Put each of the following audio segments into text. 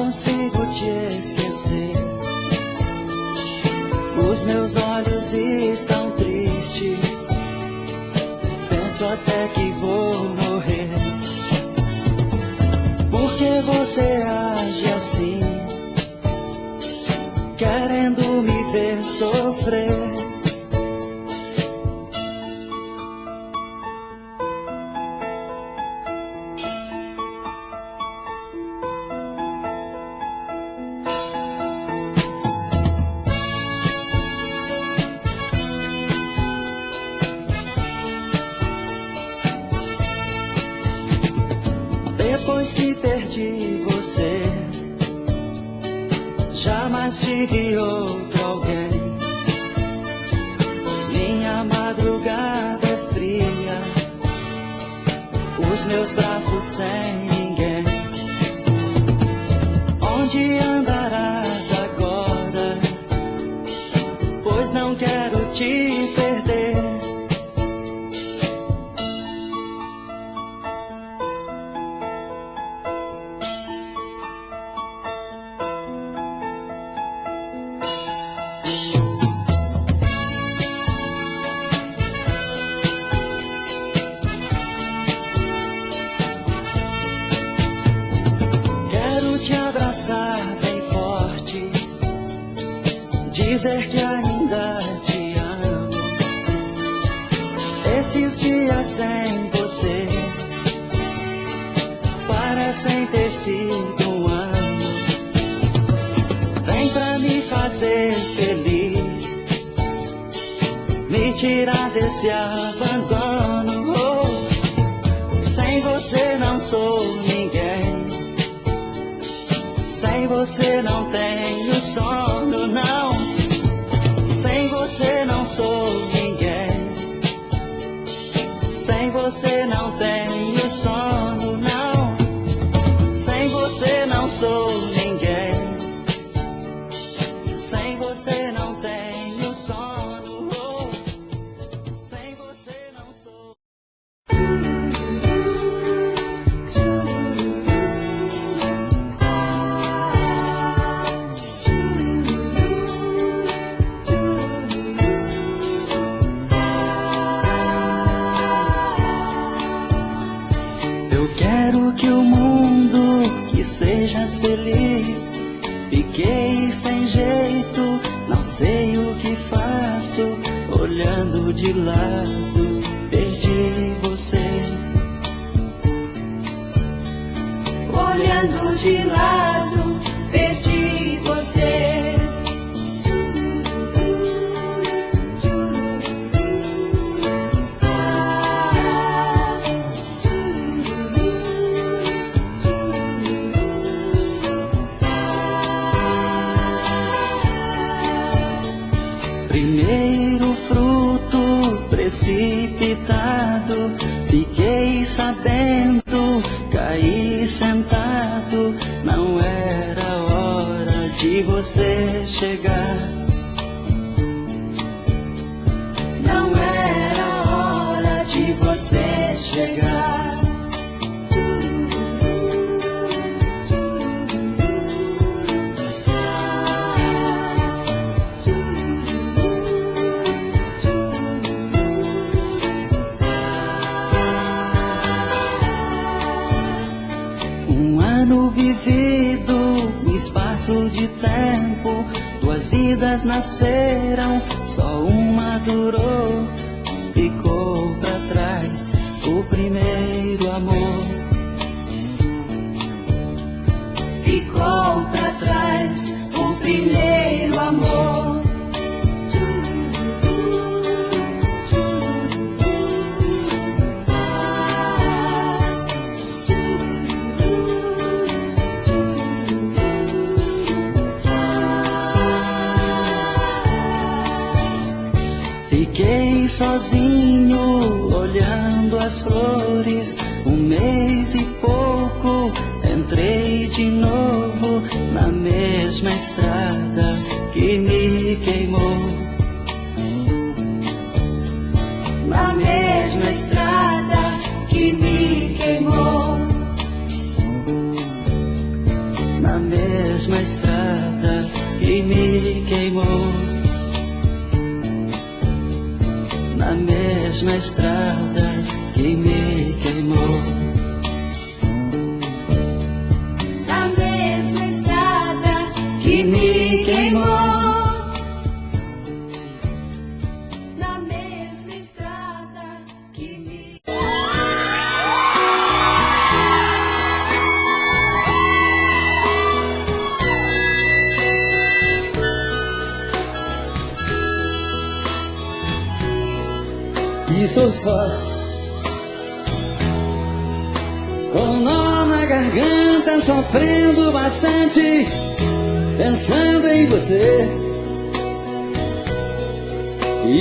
consigo te esquecer. Os meus olhos estão tristes, penso até que vou morrer. Por que você age assim, querendo me ver sofrer? Depois que perdi você, jamais tive outro alguém. Minha madrugada é fria, os meus braços sem ninguém. Onde andarás agora? Pois não quero te perder. Te abraçar bem forte, dizer que ainda te amo. Esses dias sem você parecem ter sido um ano. Vem pra me fazer feliz, me tirar desse abandono. Oh, sem você não sou ninguém. Sem você não tenho sono, não. Sem você não sou ninguém. Sem você não tenho sono, não. Sem você não sou ninguém. Sem você não tenho sono, oh. Sem você não sou. Quero que o mundo, que sejas feliz. Fiquei sem jeito, não sei o que faço. Olhando de lado, perdi você. Olhando de lado, perdi você. Primeiro fruto precipitado, fiquei sabendo, caí sentado. Não era hora de você chegar. Não era hora de você chegar. Um ano vivido, um espaço de tempo. Duas vidas nasceram, só uma durou. Ficou pra trás o primeiro amor. Ficou pra trás o primeiro amor. Fiquei sozinho, olhando as flores. Um mês e pouco, entrei de novo na mesma estrada que me queimou. Na mesma estrada que me queimou. Na mesma mesma estrada que me queimou, na mesma estrada que me queimou, na mesma estrada que me queimou, na mesma estrada que me... Estou só, com um nó na garganta, sofrendo bastante, pensando em você.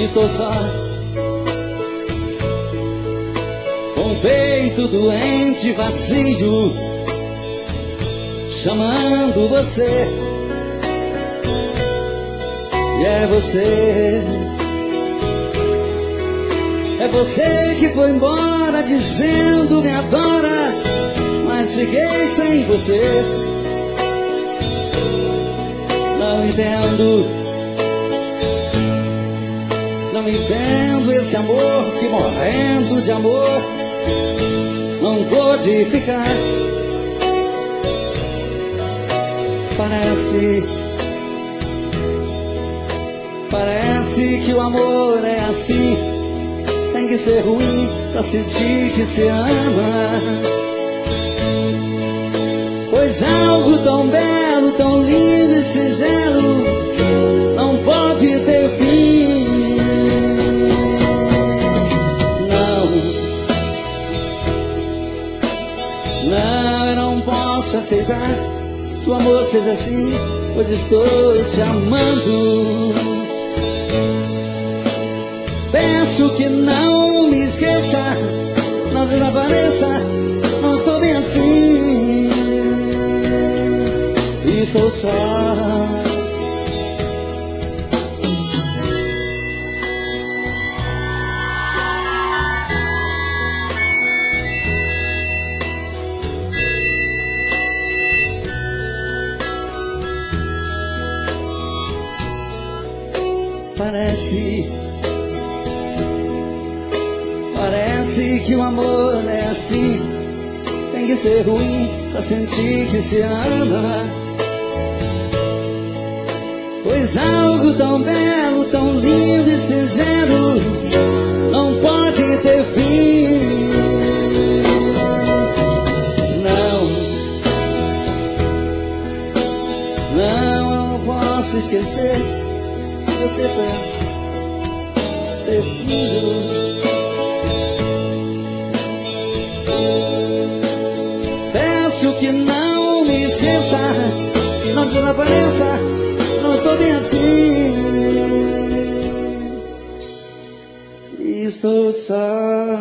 Estou só, com o peito doente, vazio, chamando você. E é você. É você que foi embora dizendo me adora, mas fiquei sem você. Não entendo, não entendo esse amor que morrendo de amor não pôde ficar. Parece que o amor é assim, tem que ser ruim pra sentir que se ama. Pois algo tão belo, tão lindo e singelo não pode ter fim. Não, eu não posso aceitar que o amor seja assim, pois estou te amando. Peço que não me esqueça, não desapareça, não estou bem assim. Estou só. Parece que o amor é assim, tem que ser ruim pra sentir que se ama. Pois algo tão belo, tão lindo e singelo não pode ter fim. Não posso esquecer você pra ter filho. Peço que não me esqueça, não desapareça, não estou bem assim. Estou só.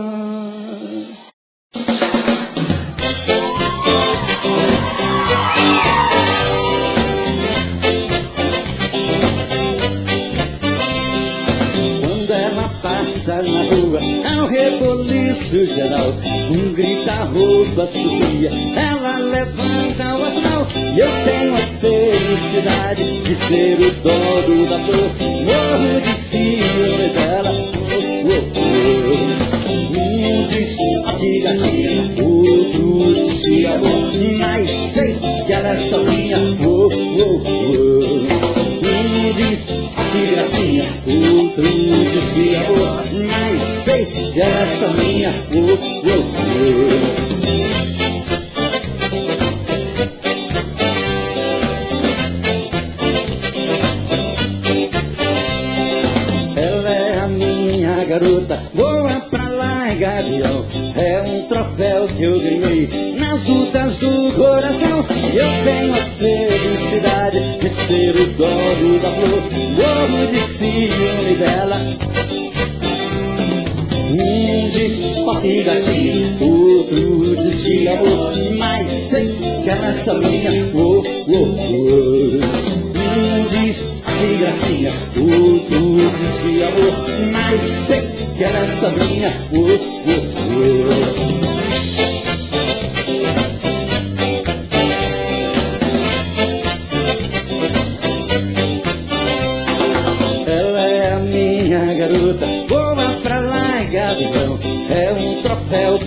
Na rua, é um reboliço geral, um grita-roupa subia, ela levanta o astral, e eu tenho a felicidade de ser o dono da flor, morro de ciúme dela, um diz aqui gatinha, outro diz que amor, mas sei que ela é só minha, diz aqui gracinha, outro diz que é amor, mas sei que ela é só minha. Ela é a minha garota, boa pra lá e gavião, é um troféu que eu ganhei nas lutas do coração. Eu tenho a felicidade de ser o dono da flor, morro de ciúme dela. Um diz papi gatinho, outro diz que amor, mas sei que ela é só minha. Um diz que gracinha, outro diz que amor, mas sei que ela é só minha.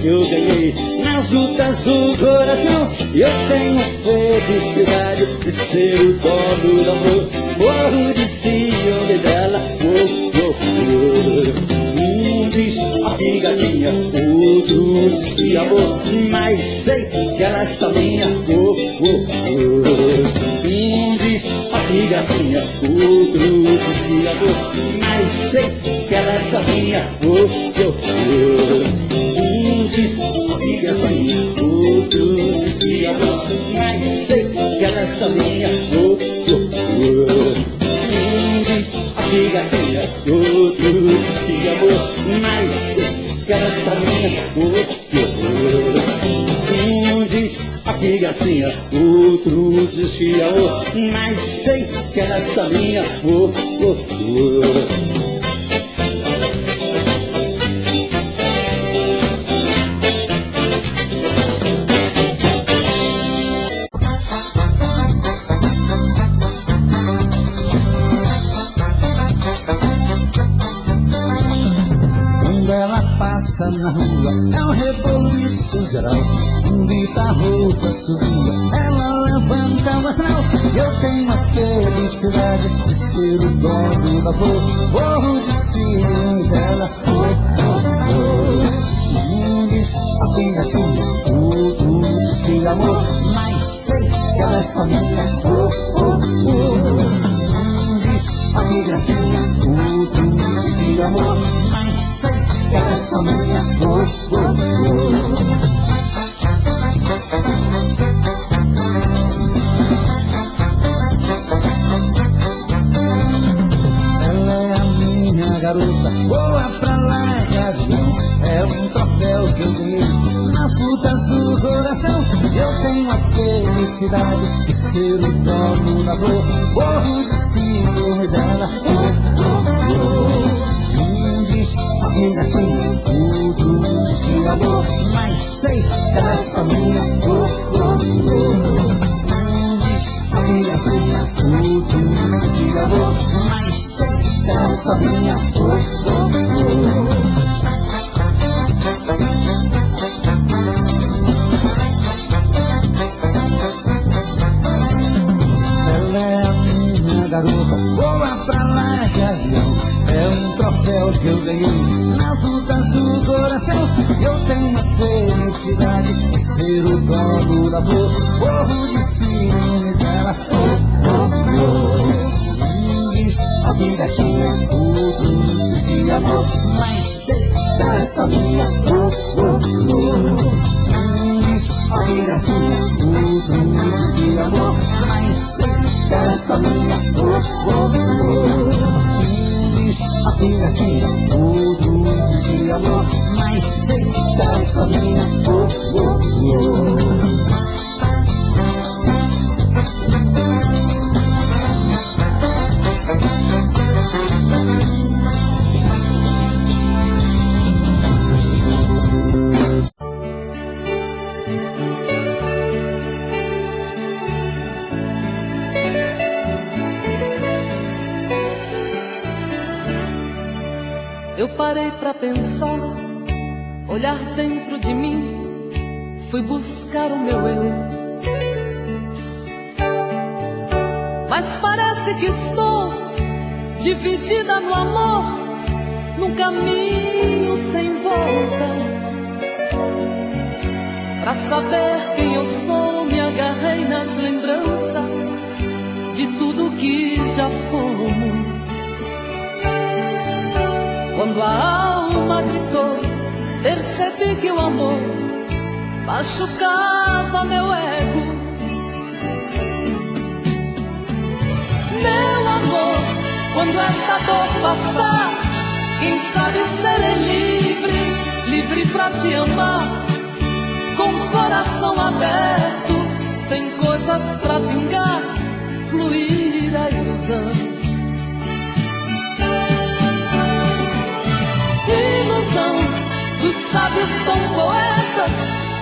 que eu ganhei nas lutas do coração. E eu tenho felicidade de ser o dono do amor. Morro de ciúme dela, um diz aqui gatinha, outro diz que amor, mas sei que ela é só minha. Um diz aqui gatinha, outro diz que amor, mas sei que ela é só minha. Um diz aqui gatinha, outro diz que amor, mas sei que ela é só minha. Aqui gatinha, outro diz que amor, mas sei que ela é só minha. Um diz aqui gatinha, outro diz que amor, mas sei que ela é só minha. Na rua é um reboliço geral, grita a roupa sua, ela levanta o astral. Eu tenho a felicidade de ser o dono da flor, morro de ciúme dela. Um diz aqui gatinha, outro diz que amor, mas sei que ela é só minha. Um diz aqui gatinha, outro diz que amor, mas sei que ela é só minha. Ela é a minha garota, voa pra lá, gavião. É um troféu que eu ganhei nas lutas do coração. Eu tenho a felicidade de ser o dono da flor, morro de ciúme dela. Aqui gatinha, outro diz que amor, mas sei que ela é só minha. Diz aqui gatinha, outro diz que amor, mas sei que ela é só minha. Ela é a minha garota, voa pra lá, gavião. É um troféu que eu ganhei nas lutas do coração. Eu tenho a felicidade de ser o dono da flor, morro de ciúme dela. Um diz aqui gatinha, outro diz que amor, mas sei que ela é só minha. Um diz aqui gatinha, outro diz que amor, mas sei que ela é só minha. Aqui gatinha, outro diz que amor, mas sei que ela é só minha. Eu parei pra pensar, olhar dentro de mim, fui buscar o meu eu. Mas parece que estou dividida no amor, num caminho sem volta. Pra saber quem eu sou, me agarrei nas lembranças de tudo que já fomos. Quando a alma gritou, percebi que o amor machucava meu ego. Meu amor, quando esta dor passar, quem sabe serei livre, livre pra te amar, com o coração aberto, sem coisas pra vingar, fluir a ilusão. Ilusão dos sábios tão poetas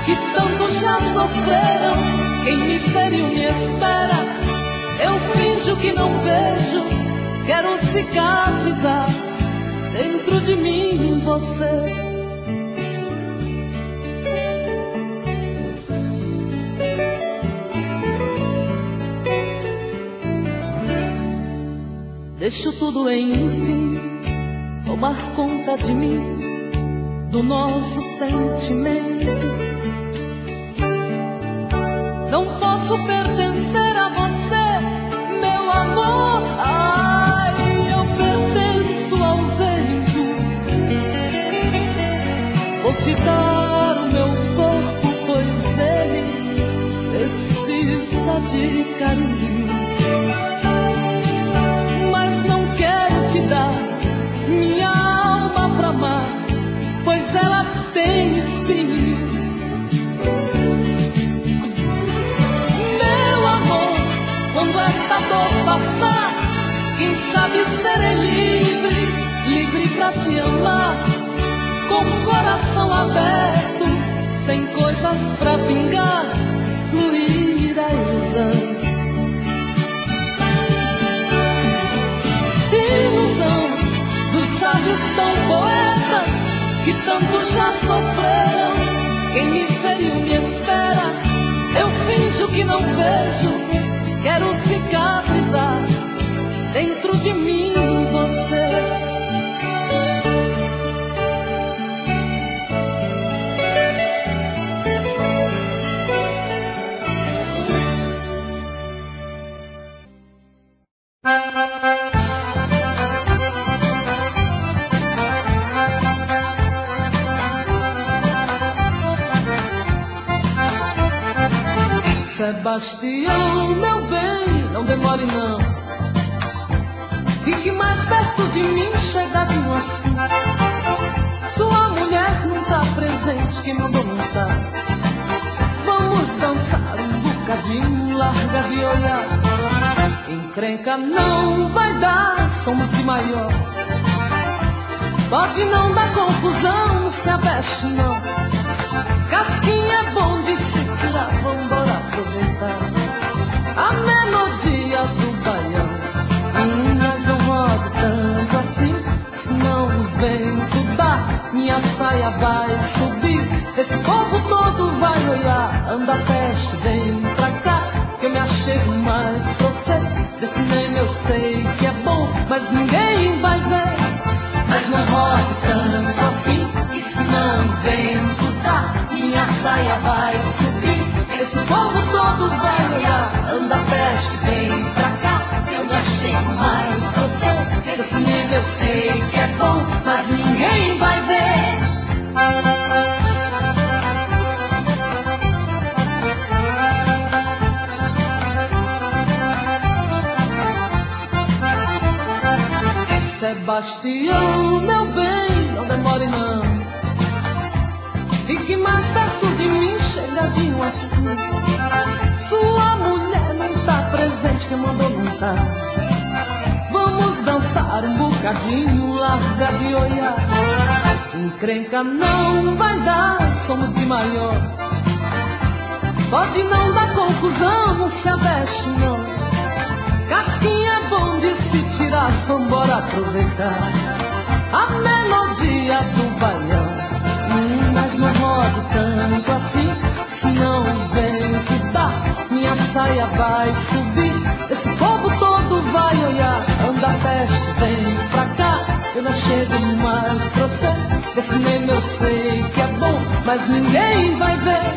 que tanto já sofreram. Quem me feriu me espera, eu finjo que não vejo, quero cicatrizar dentro de mim você. deixo tudo enfim tomar conta de mim, do nosso sentimento. Não posso pertencer a você, meu amor. Ai, eu pertenço ao vento. Vou te dar o meu corpo, pois ele precisa de carinho. Mas não quero te dar minha alma pra amar, pois ela tem espinhos. Quando esta dor passar, quem sabe serei livre, livre pra te amar, com o coração aberto, sem coisas pra vingar, fluir a ilusão. Ilusão dos sábios tão poetas, que tanto já sofreram. Quem me feriu me espera, eu finjo que não vejo. Quero cicatrizar dentro de mim você. Sebastião, meu bem, não demore não. Fique mais perto de mim, chegadinho assim. Sua mulher não tá presente, quem mandou não tá. Vamos dançar um bocadinho, larga de olhar. Encrenca não vai dar, somos de maior. Pode não dar confusão, não se aveste não. Casquinha é bom de se tirar, vambora aproveitar a melodia do baião. Mas não rodo tanto assim, senão o vento dá. Minha saia vai subir, esse povo todo vai olhar. Anda peste, vem pra cá, que eu me achego mais pra você. Desse meme eu sei que é bom, mas ninguém vai ver. Mas não rode tanto assim, e senão o vento dá. Minha saia vai subir, esse povo todo vai olhar. Anda peste, vem pra cá, eu me achego mais pra você. Esse meme eu sei que é bom, mas ninguém vai ver. Sebastião, meu bem, não demore não. Fique mais perto de mim, chegadinho assim. Sua mulher não tá presente, quem mandou não tá. Vamos dançar um bocadinho, larga de olhar. Encrenca não vai dar, somos de maior. Pode não dar confusão, não se aveste não. Casquinha é bom de se tirar, vambora aproveitar a melodia do baião. Mas não rodo tanto assim, senão o vento dá. Minha saia vai subir, esse povo todo vai olhar. Anda peste, vem pra cá, eu não chego mais pra você. Desse meme eu sei que é bom, mas ninguém vai ver.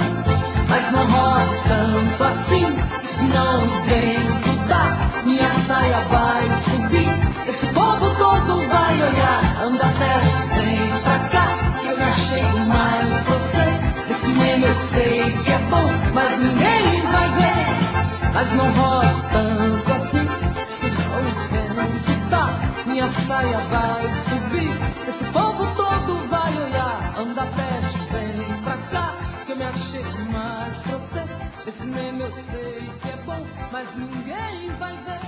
Mas não rodo tanto assim, senão o vento dá. Minha saia vai subir, esse povo todo vai olhar. Anda peste, vem pra cá, eu me achego mais pra você. Esse meme eu sei que é bom, mas ninguém vai ver. Mas não rode tanto assim, senão o vento dá. Minha saia vai subir, esse povo todo vai olhar. Anda peste, vem pra cá, que eu me achego mais pra você. Esse meme eu sei que é bom, mas ninguém vai ver.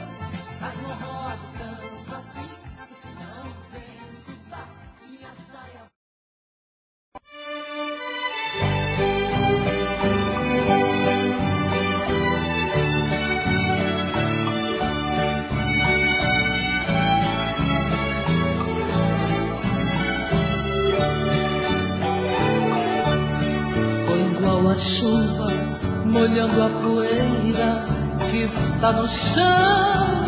Mas não rodo tanto assim, senão o vento dá. Minha saia. Foi igual a chuva molhando a poeira que está no chão.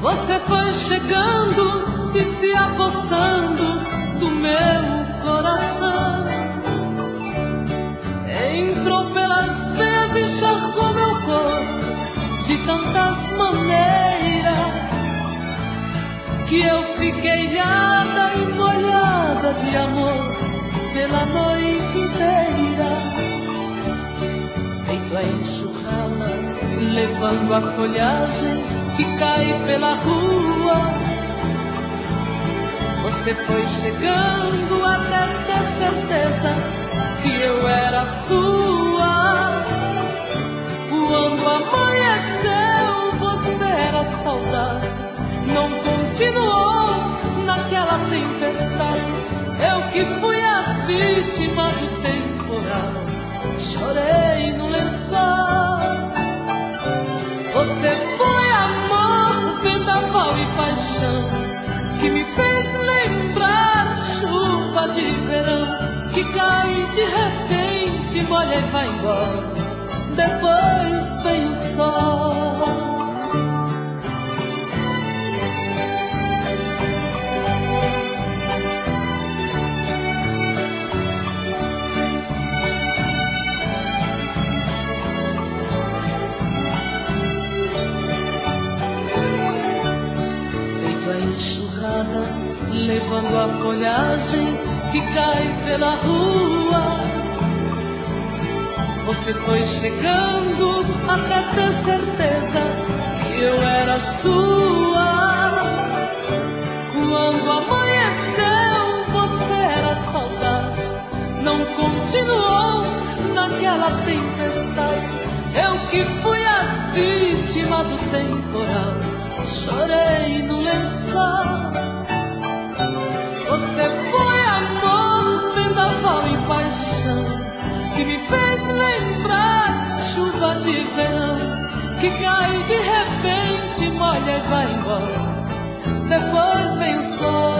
Você foi chegando e se apossando do meu coração. Entrou pelas veias e encharcou meu corpo de tantas maneiras, que eu fiquei ilhada e molhada de amor pela noite inteira. Feito a enxurrada, levando a folhagem que cai pela rua. Você foi chegando até ter certeza que eu era sua. Quando amanheceu, você era saudade, não continuou naquela tempestade. Eu que fui a vítima do temporal, chorei no lençol. Você foi amor, vendaval e paixão, que me fez lembrar chuva de verão, que cai de repente, molha e vai embora, depois vem o sol. Levando a folhagem que cai pela rua. Você foi chegando até ter certeza que eu era sua. Quando amanheceu, você era saudade, não continuou naquela tempestade. Eu que fui a vítima do temporal, chorei no lençol. Você foi amor, vendaval e paixão, que me fez lembrar chuva de verão, que cai de repente, molha e vai embora, depois vem o sol.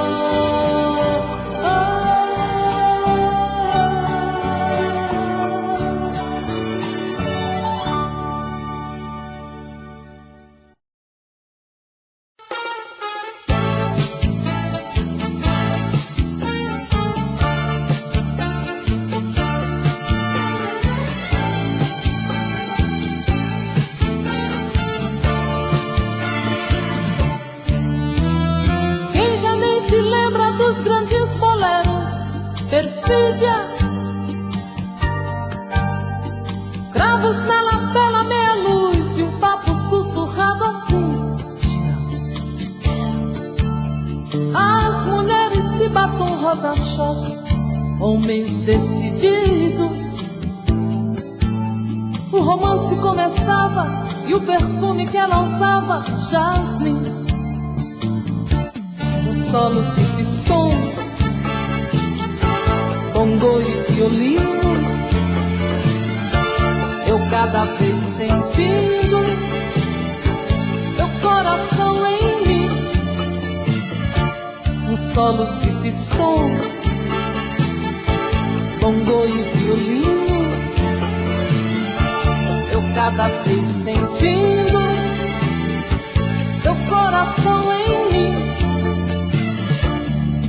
Perfídia, cravos na lapela, meia luz e um papo sussurrado assim. As mulheres de batom rosa-choque, homens decididos. O romance começava e o perfume que ela usava, jasmim. Um solo de pistão, bongo e violino, eu cada vez sentindo teu coração em mim. Um solo de pistão, bongo e violino, eu cada vez sentindo teu coração em mim.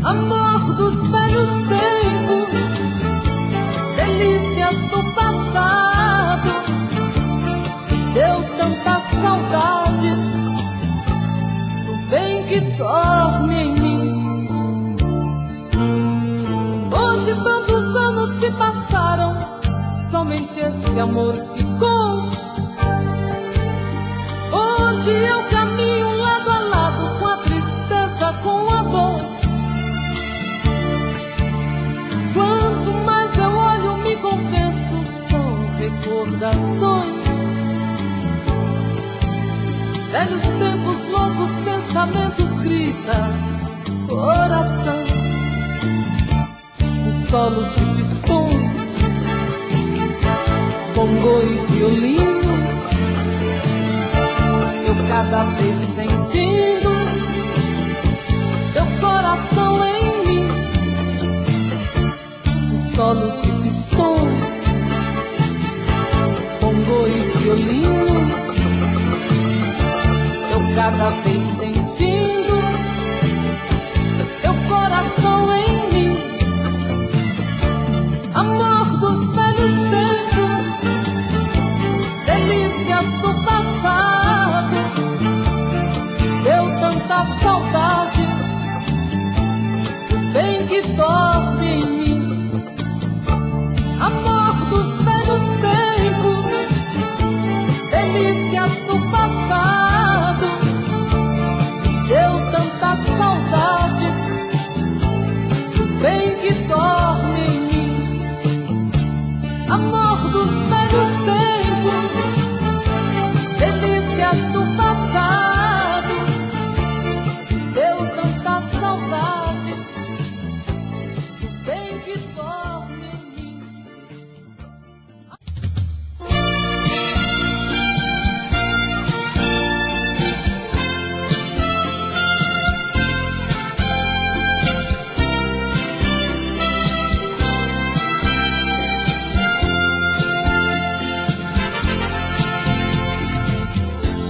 Amor dos velhos tempos, delícias do passado, deu tanta saudade do bem que dorme em mim. Hoje tantos anos se passaram, somente esse amor ficou. Hoje eu caminho lado a lado, com a tristeza, com a dor. Quanto mais eu olho, me convenço, são recordações. Velhos tempos, loucos pensamentos, grita coração. Um solo de pistão, bongo e violino, eu cada vez sentindo teu coração em mim. Um solo de pistão, bongo e violino, eu cada vez sentindo teu coração em mim. Amor dos velhos tempos, delícias do passado, deu tanta saudade, bem que dorme em mim. Amor dos velhos tempos, delícias do passado, deu tanta saudade, bem que dorme em mim. Amor dos velhos tempos, delícias do passado, deu tanta saudade, bem que dorme em mim.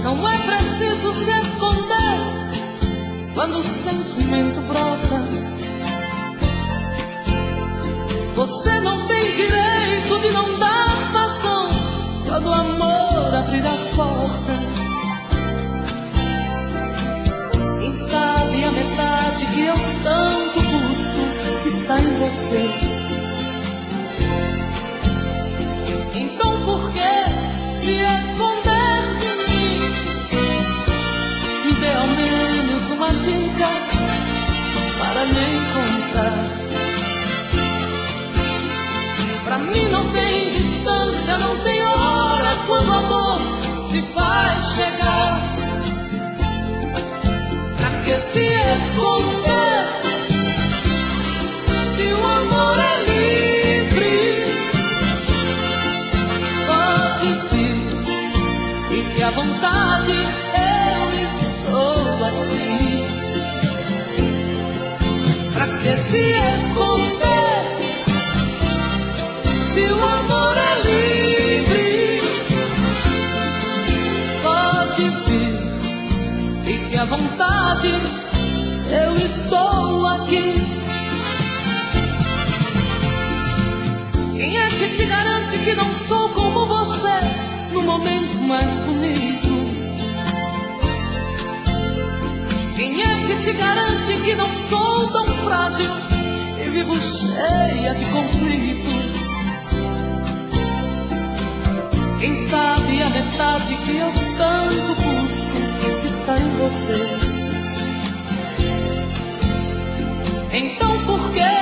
Não é preciso se esconder quando o sentimento brota. Você não tem direito de não dar razão quando o amor abrir as portas. Quem sabe a metade que eu tanto busco está em você. Então por que se esconder de mim? Me dê ao menos uma dica para me encontrar. Pra mim não tem distância, não tem hora quando o amor se faz chegar. Pra que se esconder se o amor é livre? Pode vir, fique à vontade, eu estou aqui. Pra que se esconder se o amor é livre? Pode vir, fique à vontade, eu estou aqui. Quem é que te garante que não sou como você no momento mais bonito? Quem é que te garante que não sou tão frágil e vivo cheia de conflitos? Quem sabe a metade que eu tanto busco está em você. Então por que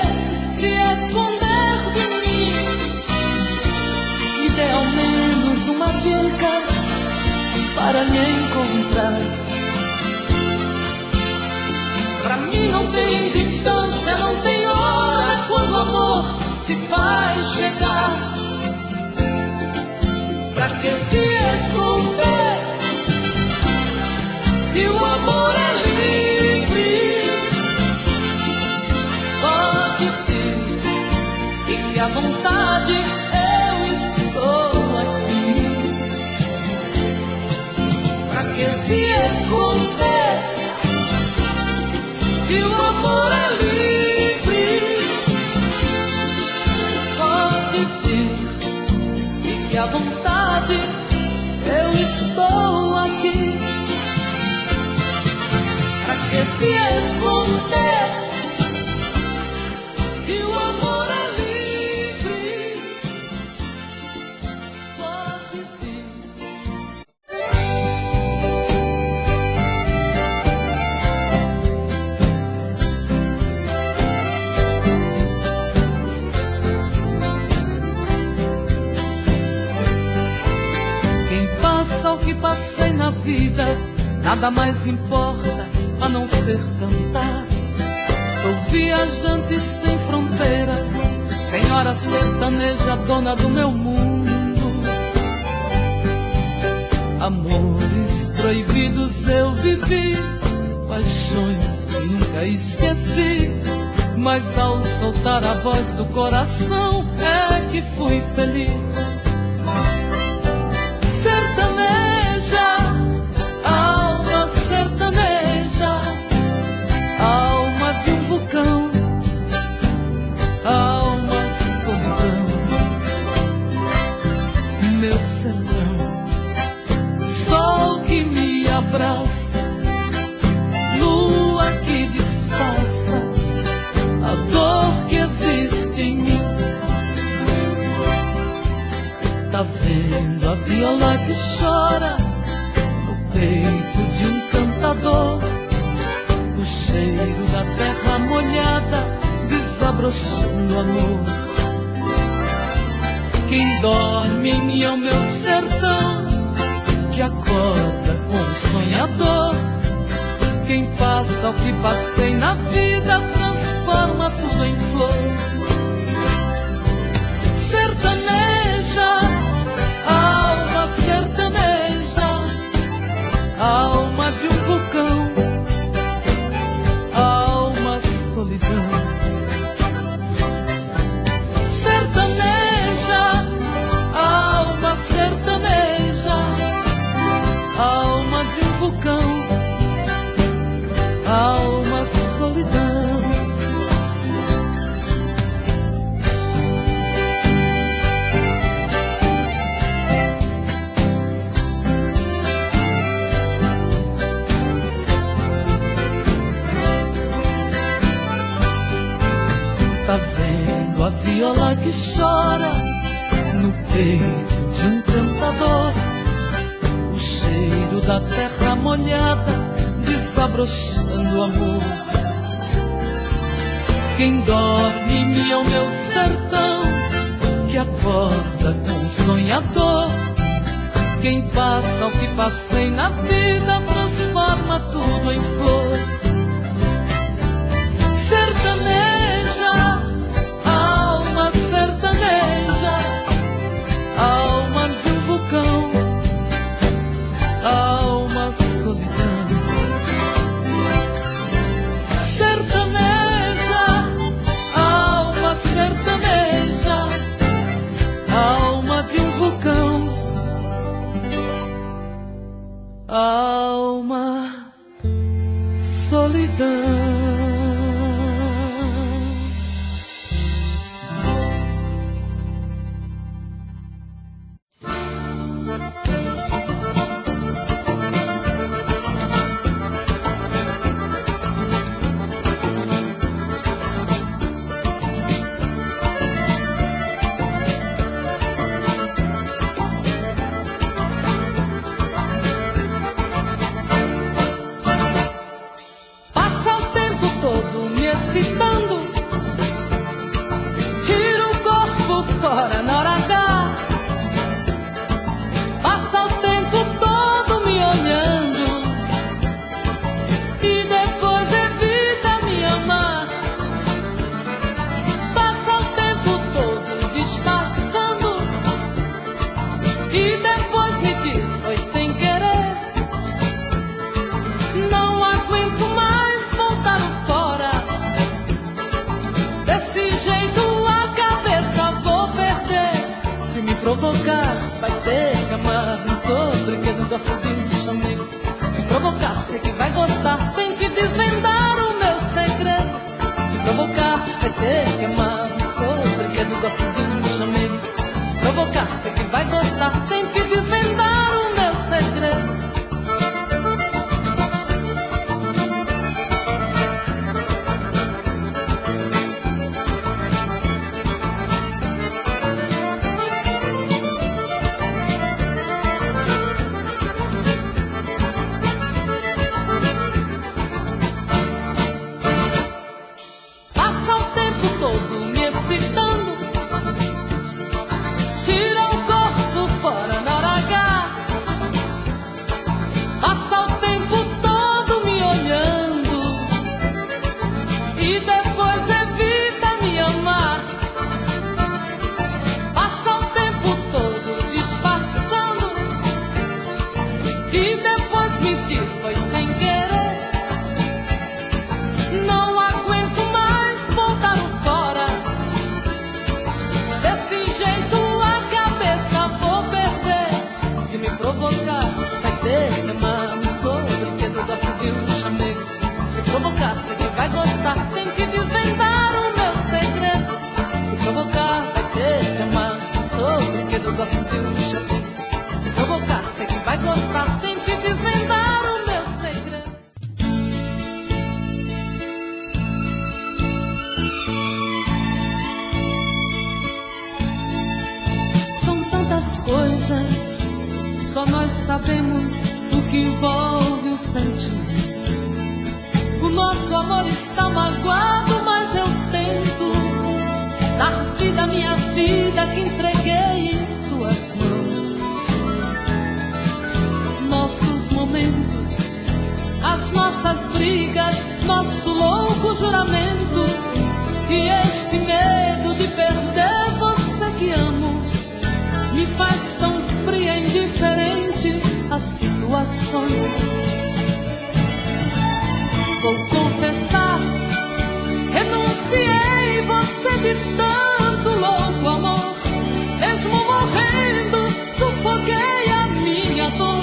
se esconder de mim? Me dê ao menos uma dica para me encontrar. Pra mim não tem distância, não tem hora quando o amor se faz chegar. Pra que se esconder se o amor é livre? Pode vir, fique à vontade, eu estou aqui. Pra que se esconder se o amor é livre? Pode vir, fique à vontade, eu estou aqui. Pra que se esconder se o amor é livre? Pode vir. O que passei na vida, nada mais importa a não ser cantar. Sou viajante sem fronteiras, senhora sertaneja, dona do meu mundo. Amores proibidos eu vivi, paixões que nunca esqueci, mas ao soltar a voz do coração é que fui feliz. Sertaneja, alma sertaneja, abraça, lua que disfarça a dor que existe em mim. Tá vendo a viola que chora no peito de um cantador, o cheiro da terra molhada desabrochando amor. Quem dorme em mim é o meu sertão, que acorda com um sonhador. Quem passa o que passei na vida transforma tudo em flor. Sertaneja, alma sertaneja, alma de um vulcão, alma solidão. Sertaneja, alma sertaneja, alma de um vulcão, alma solidão. Tá vendo a viola que chora no peito de um cantador, o cheiro da terra molhada desabrochando amor. Quem dorme em mim é o meu sertão, que acorda com um sonhador. Quem passa o que passei na vida transforma tudo em flor. Sertaneja, alma sertaneja, alma de um vulcão, alma solidão. Sertaneja, alma sertaneja, alma de um vulcão, alma solidão. Tira o corpo fora na hora H, passa o tempo todo me olhando e depois evita me amar. Passa o tempo todo disfarçando e depois me diz foi sem querer. Não aguento mais voltar fora. Desse jeito a cabeça vou perder. Se me provocar, vai ter que amar. Não sou brinquedo, gosto de um chamego. Se provocar, sei que vai gostar. Tente desvendar o meu segredo. Se provocar, vai ter que amar. Não sou brinquedo, gosto de um chamego. Se provocar, sei que vai gostar. Tente desvendar o meu segredo. Tira o corpo fora na hora H, passa o tempo todo me olhando e depois evita me amar. Passa o tempo todo disfarçando e depois me diz foi sem querer. Não aguento mais voltar fora. Desse jeito a cabeça vou perder. Se me provocar, vai ter que amar. Não sou brinquedo, gosto de um chamego. Se provocar, sei que vai gostar. Tente desvendar o meu segredo. Se provocar, vai ter que amar. Não sou brinquedo, gosto de um chamego. Se provocar, sei que vai gostar. Tente desvendar o meu Só nós sabemos o que envolve o sentimento. O nosso amor está magoado, mas eu tento dar vida à minha vida que entreguei em suas mãos. Nossos momentos, as nossas brigas, nosso louco juramento e este medo de perder você que amo me faz tão fria e indiferente às situações. Vou confessar, renunciei você de tanto louco amor. Mesmo morrendo, sufoquei a minha dor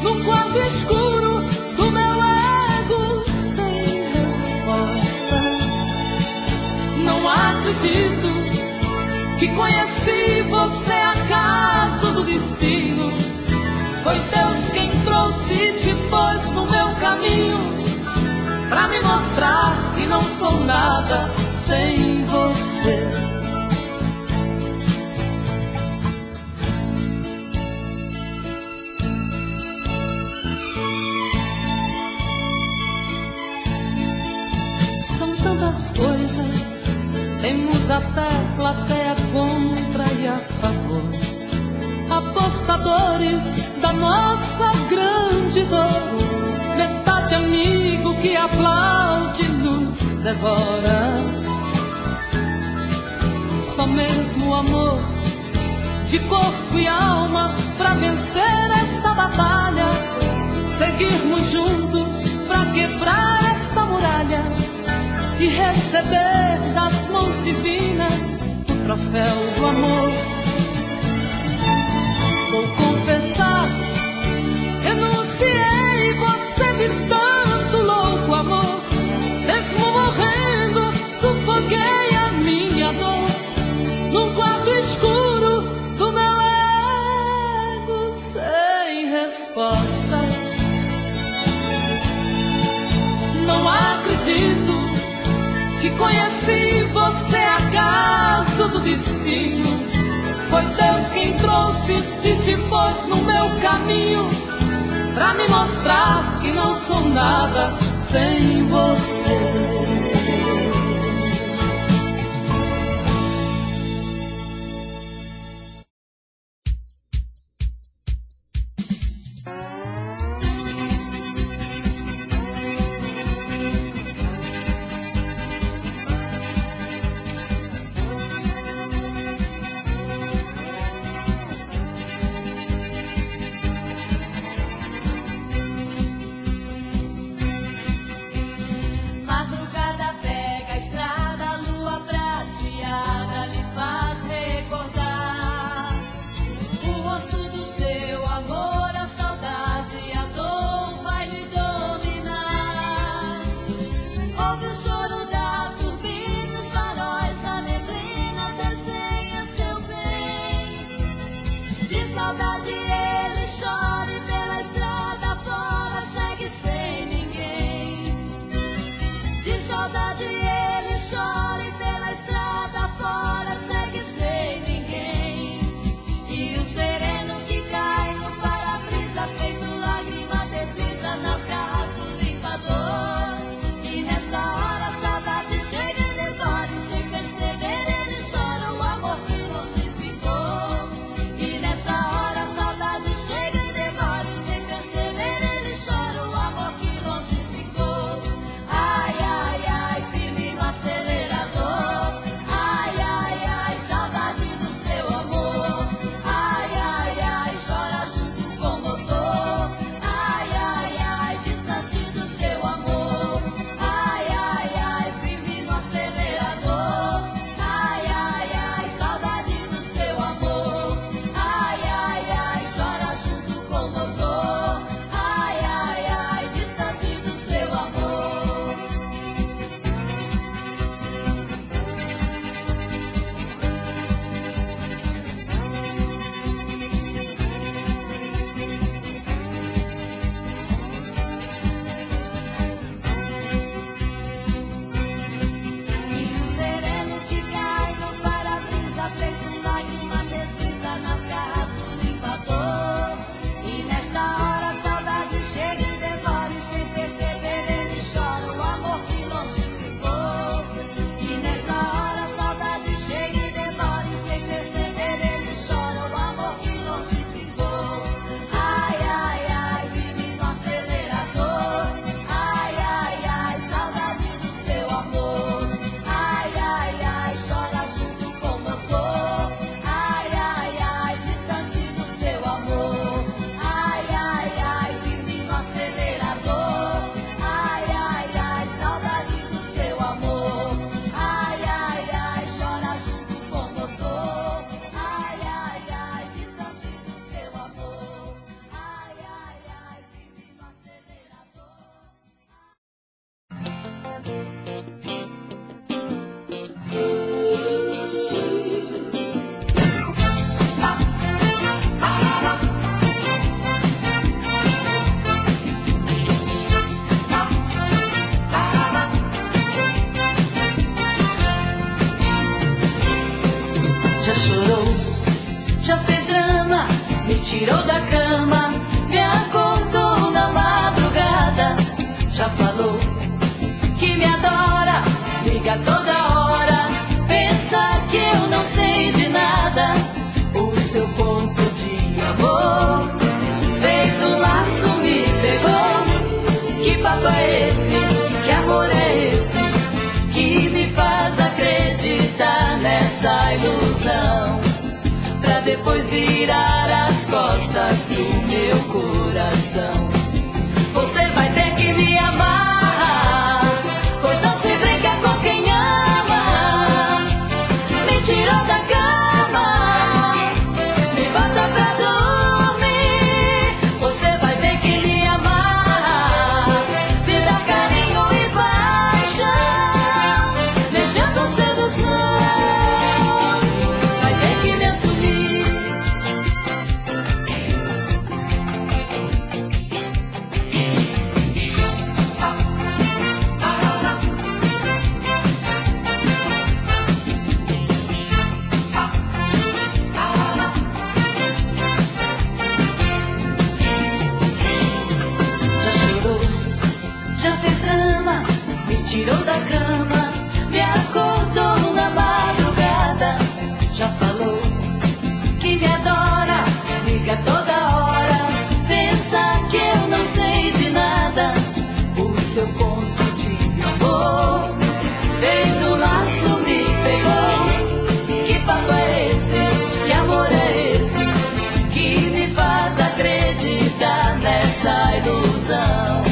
num quarto escuro do meu ego sem respostas. Não acredito que conheci você acaso do destino. Foi Deus quem trouxe e te pôs no meu caminho pra me mostrar que não sou nada sem você. São tantas coisas, temos até plateia contra e a favor, apostadores da nossa grande dor. Metade amigo que aplaude nos devora. Só mesmo o amor de corpo e alma pra vencer esta batalha. Seguirmos juntos pra quebrar esta muralha e receber das mãos divinas o troféu do amor. Vou confessar, renunciei você de tanto louco amor. Mesmo morrendo, sufoquei a minha dor num quarto escuro do meu ego sem respostas. Não acredito que conheci você acaso do destino. Foi Deus quem trouxe e te pôs no meu caminho pra me mostrar que não sou nada sem você. Amor, a saudade tirou da cama, me acordou na madrugada. Já falou que me adora, liga toda hora, pensa que eu não sei de nada. O seu conto de amor, feito laço, me pegou. Que papo é esse? Que amor é esse? Que me faz acreditar nessa ilusão, pra depois virar as costas pro meu coração. Você vai ter que me amar, pois não se brinca com quem ama. Me tirou da cama, me bota pra dormir. Você vai ter que me amar, me dar carinho e paixão, mexer com sedução. Vai ter que me assumir. Tirou da cama, me acordou na madrugada. Já falou que me adora, liga toda hora, pensa que eu não sei de nada. O seu conto de amor, feito laço, me pegou. Que papo é esse? Que amor é esse? Que me faz acreditar nessa ilusão,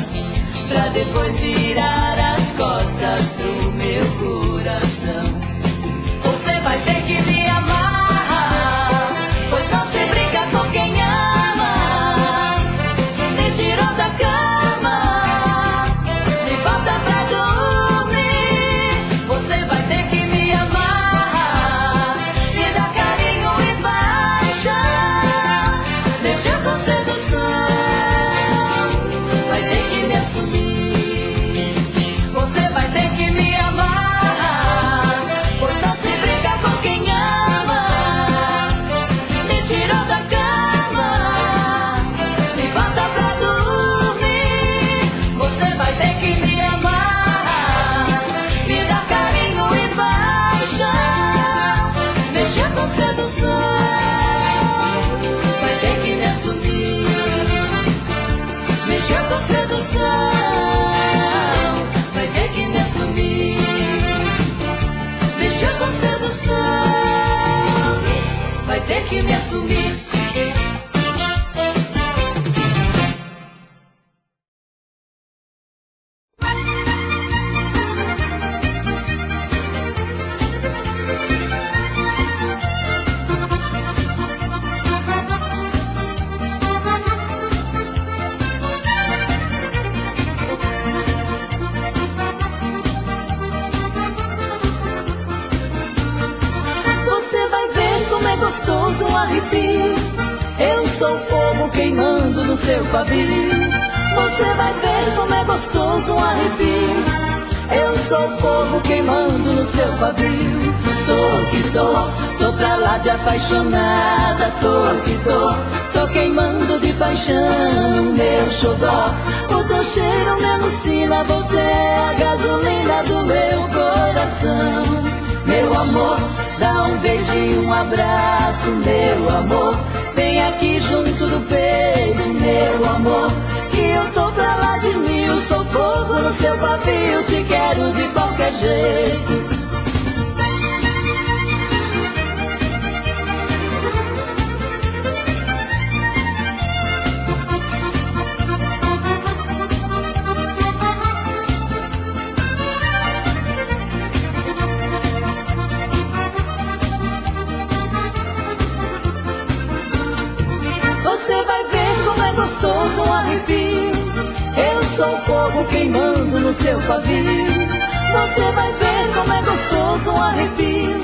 pra depois virar as costas pro meu coração. Você vai ter que me amar, pois não se brinca com quem ama. Me tirou da cama, me bota pra dormir. Você vai ter que me amar, me dar carinho e paixão, mexer com sedução. Vai ter que me assumir. Você vai ter que me amar, pois não se brinca com quem ama. Me tirou da cama, me bota pra dormir. Você vai ter que me amar, me dar carinho e paixão, mexer com sedução. Vai ter que me assumir. Mexer com sedução, vai ter que me assumir. Mexer com sedução, vai ter que me assumir. Gostoso um arrepio, eu sou fogo queimando no seu pavio. Você vai ver como é gostoso um arrepio, eu sou fogo queimando no seu pavio. Tô que tô pra lá de apaixonada. Tô que tô queimando de paixão, meu xodó. O teu cheiro me alucina, você é a gasolina do meu coração. Meu amor, dá um beijo e um abraço, meu amor. Vem aqui junto do peito, meu amor, que eu tô pra lá de mil. Sou fogo no seu pavio, te quero de qualquer jeito. Você vai ver como é gostoso um arrepio, eu sou fogo queimando no seu pavio. Você vai ver como é gostoso um arrepio,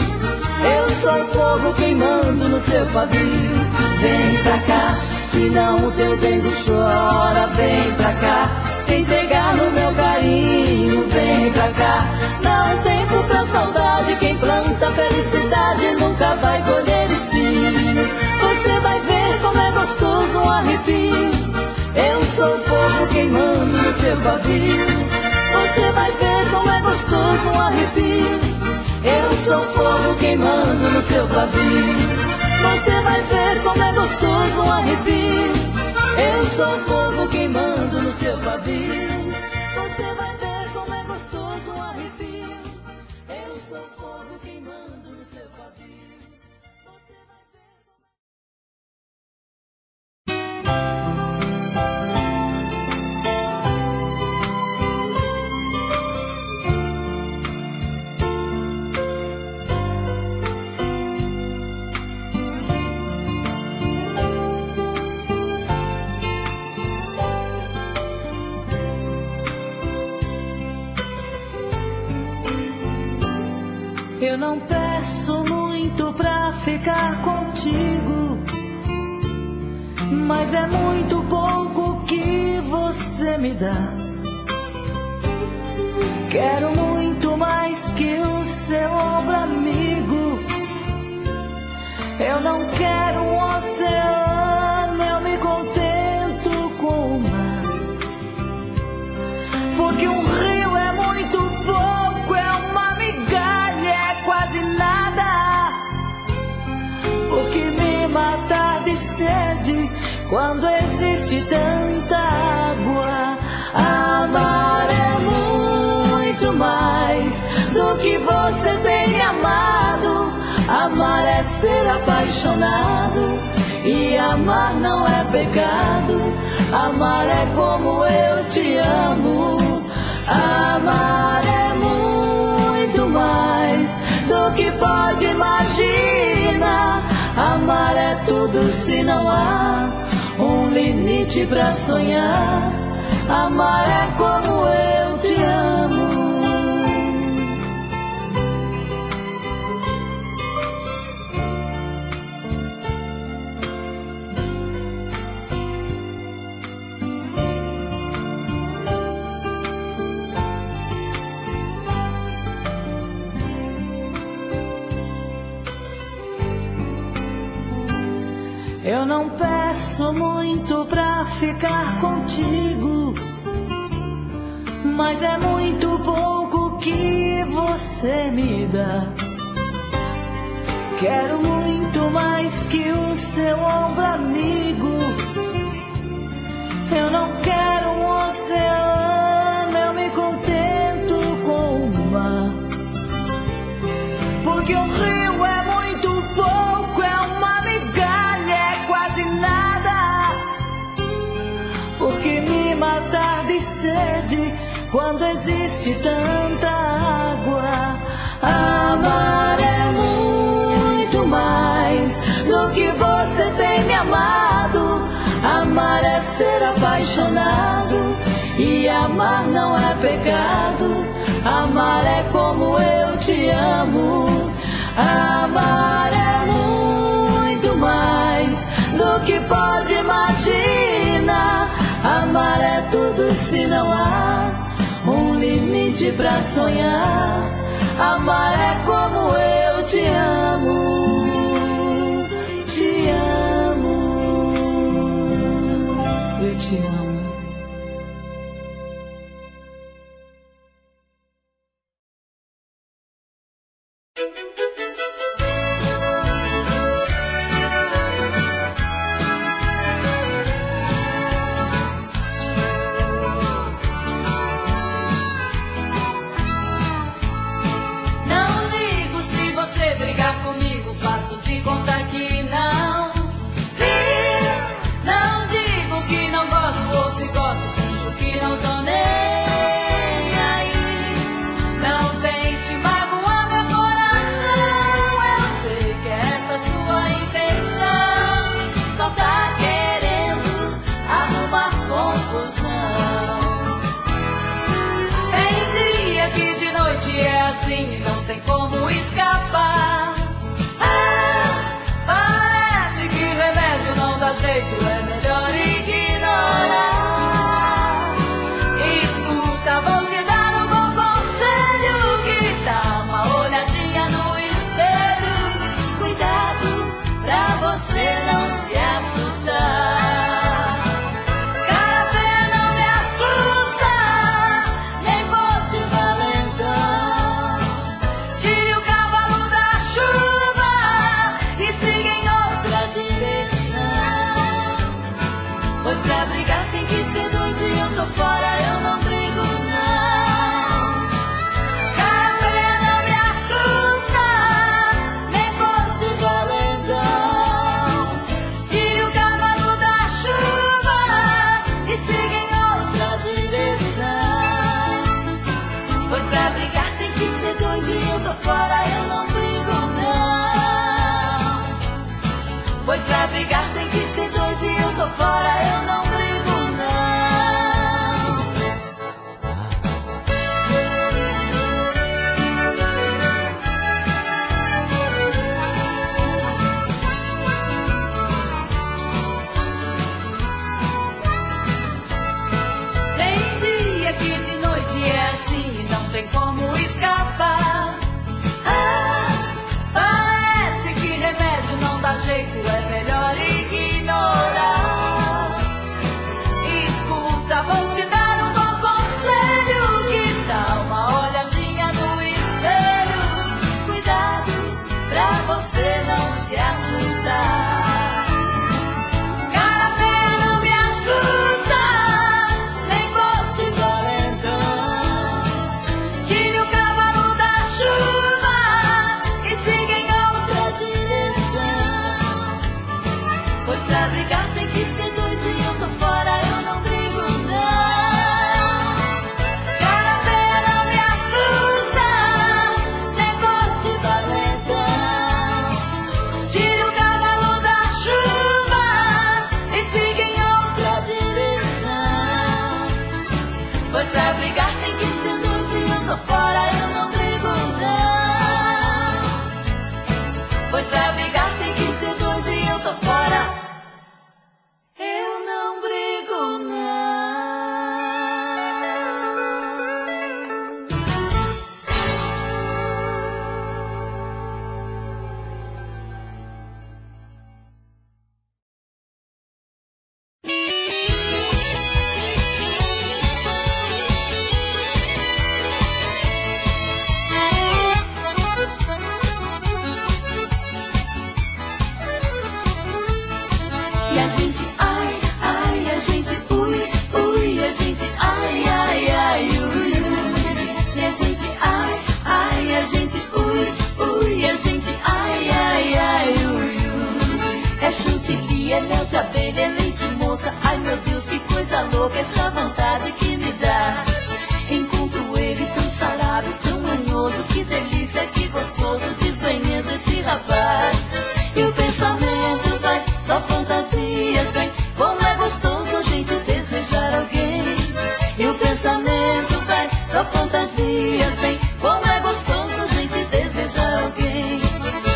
eu sou fogo queimando no seu pavio. Vem pra cá, senão o teu dedo chora. Vem pra cá, se entregar no meu carinho. Vem pra cá, dá um tempo pra saudade. Quem planta felicidade nunca vai colher espinho. Você Você vai ver como é gostoso um arrepio. Eu sou fogo queimando no seu pavio. Você vai ver como é gostoso um arrepio. Eu sou fogo queimando no seu pavio. Você vai ver como é gostoso um arrepio. Eu sou fogo queimando no seu pavio. Você vai ver como é gostoso um arrepio. Eu sou fogo queimando no seu pavio. Você vai ver Eu não peço muito pra ficar contigo, mas é muito pouco que você me dá. Quero muito mais que o seu ombro amigo. Eu não quero um oceano, eu me contento com o mar. Porque um rio é muito pouco, é uma migalha, é quase nada. O que me mata de sede quando existe tanta água. Amar é muito mais do que você tem me amado. Amar é ser apaixonado, e amar não é pecado. Amar é como eu te amo. Amar é muito mais do que pode imaginar. Amar é tudo se não há um limite pra sonhar. Amar é como eu te amo. Eu não peço muito pra ficar contigo, mas é muito pouco que você me dá. Quero muito mais que o seu ombro amigo. Eu não quero um oceano, eu me contento com o mar. Porque um rio é muito pouco, é uma migalha, é quase nada. Porque me matar de sede quando existe tanta água. Amar é muito mais do que você tem me amado. Amar é ser apaixonado, e amar não é pecado. Amar é como eu te amo. Amar é muito mais do que pode imaginar. Amar é tudo se não há um limite pra sonhar. Amar é como eu te amo. Te amo. Eu te amo. Faço de conta que não vi. Não digo que não gosto. Pois pra brigar tem que ser dois e eu tô fora, eu não brigo não. Cara feia não me assusta, nem fosse valentão. Tire o cavalo da chuva e siga em outra direção. Pois pra brigar tem que ser dois e eu tô fora, eu não brigo não. Pois pra brigar tem que ser dois e eu tô fora, eu não brigo não. Tem dia que de noite é assim e não tem como escapar. Parece que remédio não dá jeito, é melhor ignorar. Escuta, vou te dar um bom conselho. Que tal uma olhadinha no espelho? Cuidado pra você não se assustar. Cara feia não me assusta, nem fosse valentão. Tire o cavalo da chuva e siga em outra direção. Pois pra brigar tem que ser dois e eu tô fora, eu não brigo não. Cara feia não me assusta, nem fosse valentão. Tire o cavalo da chuva e siga em outra direção. Pois pra brigar tem que ser dois e eu tô fora, eu não brigo não. Pois pra brigar tem que ser dois e eu tô fora, eu não brigo não. E a gente ai, ai, a gente ui, ui, a gente ai, ai, ai, ui, ui. E a gente ai, ai, a gente ui, ui, a gente ai, ai, ai, ui, ui. É chantilly, é mel de abelha, é leite moça. Ai meu Deus, que coisa louca, essa vontade que me dá. Encontro ele tão sarado, tão manhoso. Que delícia, que gostoso, desbanhando esse rapaz. E o pensamento vai, só fantasias vem. Como é gostoso a gente desejar alguém. E o pensamento vai, só fantasias vem. Como é gostoso a gente desejar alguém.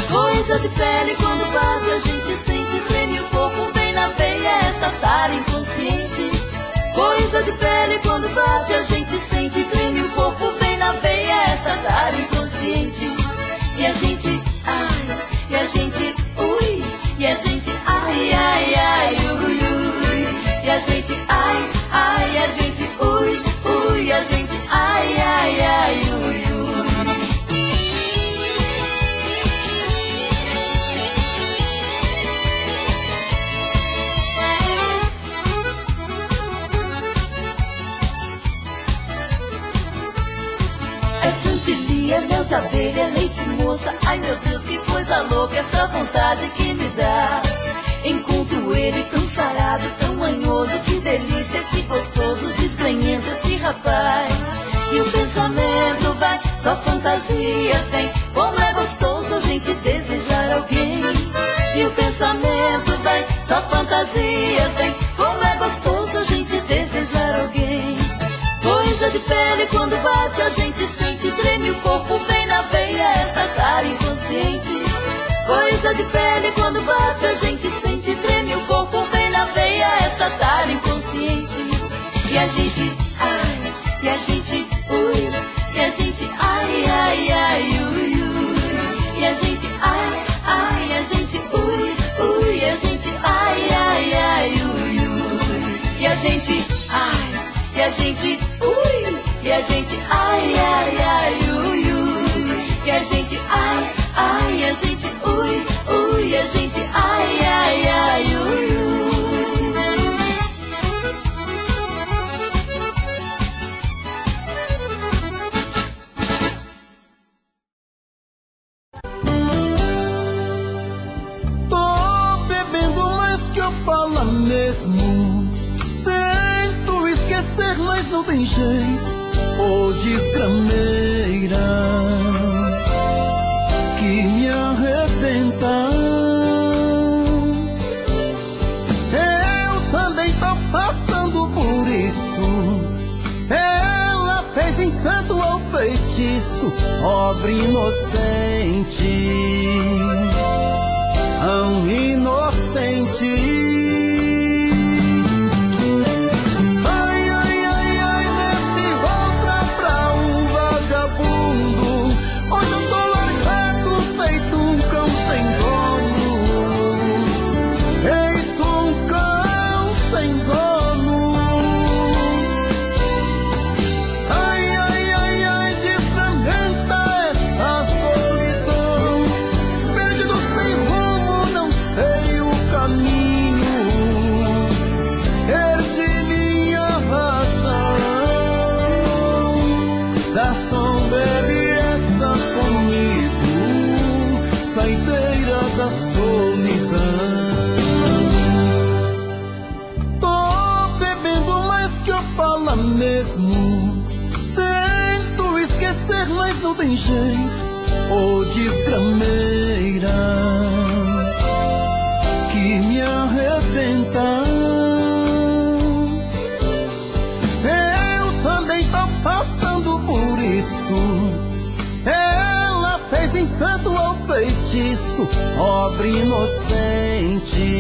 Coisa de pele quando bate a gente sente. Treme o corpo bem na veia, esta tara inconsciente. Coisa de pele quando bate a gente sente. Treme o corpo bem na veia, esta tara inconsciente. E a gente ai, e a gente ui, e a gente ai, ai, ai, ui, ui. E a gente ai, ai, a gente ui, ui, a gente ai, ai, ai, ui, ui. É chantilly, é mel de abelha, é leite moça. Ai meu Deus, que coisa louca, essa vontade que me dá. Encontro ele tão sarado, tão manhoso. Que delícia, que gostoso, desganhando esse rapaz. E o pensamento vai, só fantasias vem. Como é gostoso a gente desejar alguém. E o pensamento vai, só fantasias vem. Como é gostoso a gente desejar alguém. Coisa de pele quando bate a gente sente. Treme o corpo bem na veia, esta cara inconsciente. Coisa de pele quando bate a gente sente. Treme o corpo bem na veia, esta cara inconsciente. E a gente ai, e a gente ui, e a gente ai, ai, ai, ui, ui. E a gente ai, ai, a gente ui, ui, e a gente ai, ai, ai, ui, ui. E a gente ai, e a gente ui, e a gente ai, ai, ai, ui, ui. E a gente ai, ai, a gente ui, ui, a gente ai, ai, ai, ui, ui. esquecer, mas não tem jeito. Ô desgrameira que me arrebenta. Eu também tô passando por isso. Ela fez encanto ao feitiço, pobre inocente, tão inocente. Mesmo tento esquecer, mas não tem jeito. Ô desgrameira que me arrebenta. Eu também tô passando por isso. Ela fez encanto ao feitiço, pobre inocente,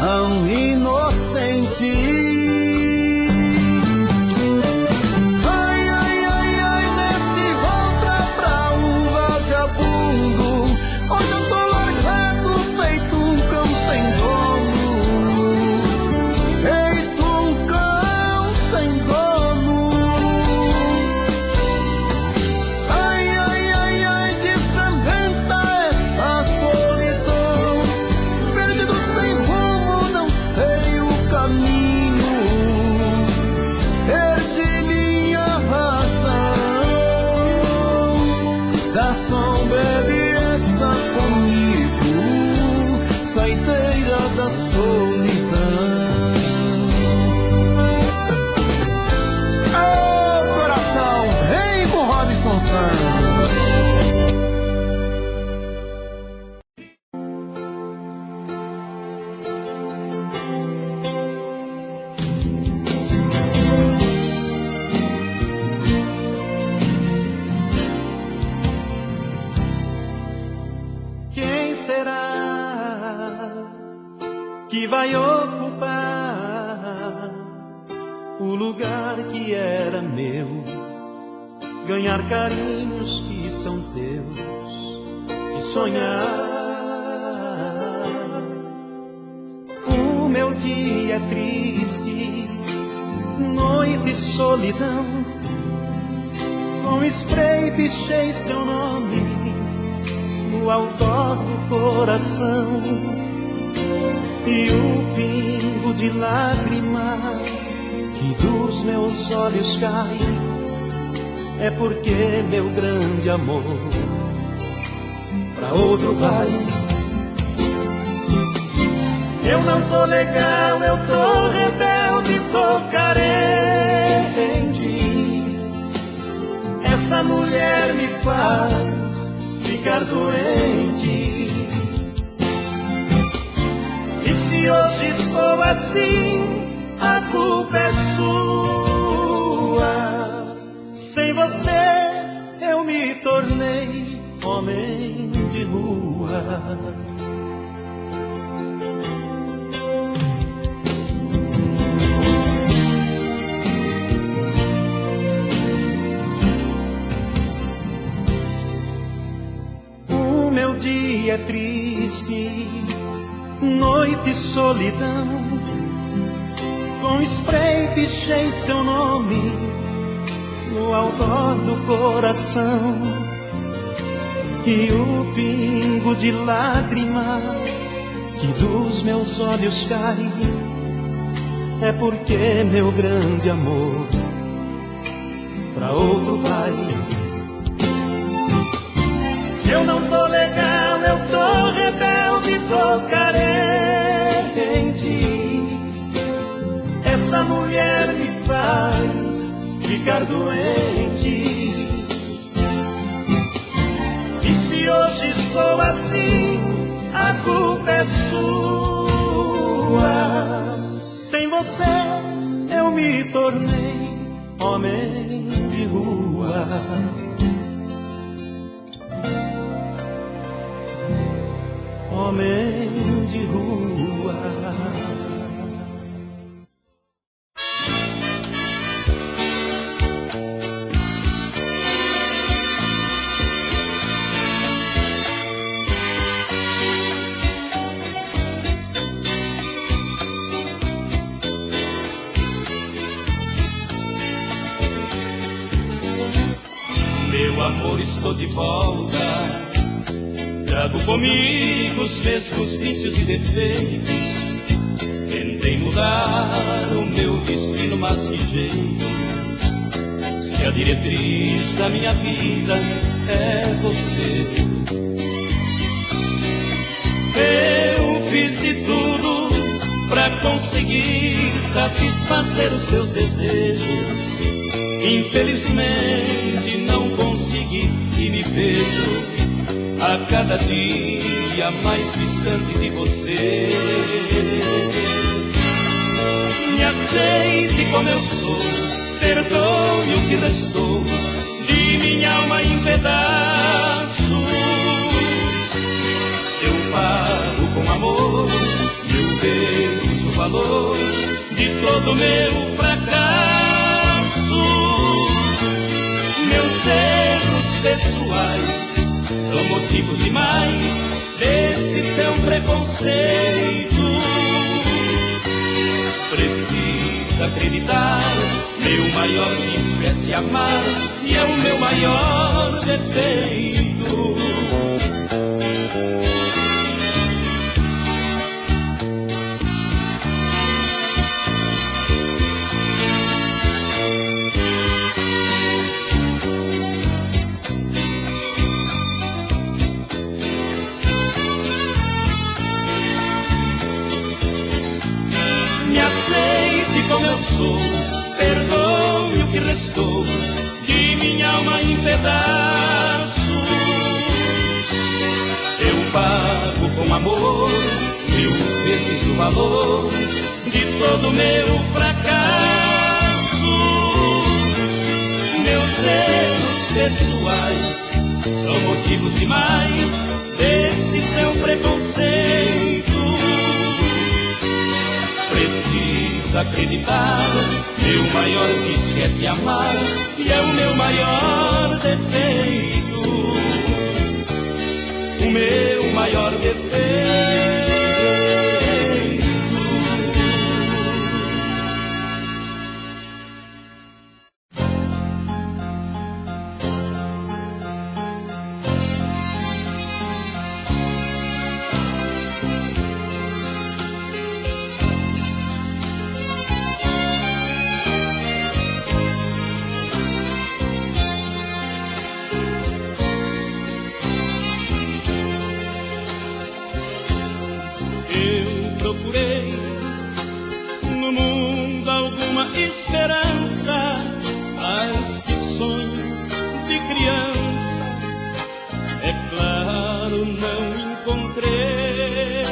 tão inocente. Que vai ocupar o lugar que era meu, ganhar carinhos que são teus e sonhar. O meu dia é triste, noite e solidão, com spray pichei seu nome no outdoor do coração. E o pingo de lágrima que dos meus olhos cai é porque meu grande amor pra outro vai. Eu não tô legal, eu tô rebelde, tô carente. Essa mulher me faz ficar doente. E se hoje estou assim, a culpa é sua. Sem você eu me tornei homem de rua. O meu dia é triste, noite e solidão, com spray pichei seu nome no outdoor do coração. E o pingo de lágrima que dos meus olhos cai é porque meu grande amor pra outro vai. Eu não tô legal, eu tô rebelde, tô carente. Essa essa mulher me faz ficar doente. E se hoje estou assim, a culpa é sua. Sem você eu me tornei homem de rua. Homem de rua. Meu amor, estou de volta. Trago comigo os mesmos vícios e defeitos. Tentei mudar o meu destino, mas que jeito. Se a diretriz da minha vida é você. Eu fiz de tudo pra conseguir satisfazer os seus desejos. Infelizmente não consegui e me vejo a cada dia mais distante de você. Me aceite como eu sou, perdoe o que restou de minha alma em pedaços. Eu pago com amor 1000 vezes o valor de todo meu fracasso. Meus erros pessoais são motivos demais desse seu preconceito. Precisa acreditar, meu maior vício é te amar e é o meu maior defeito. Como eu sou, perdoe o que restou de minha alma em pedaços. Eu pago com amor 1000 vezes o valor de todo meu fracasso. Meus erros pessoais são motivos demais desse seu preconceito. Precisa acreditar, meu maior vício é te amar e é o meu maior defeito. O meu maior defeito. Procurei no mundo alguma esperança, mas que sonho de criança, é claro, não encontrei.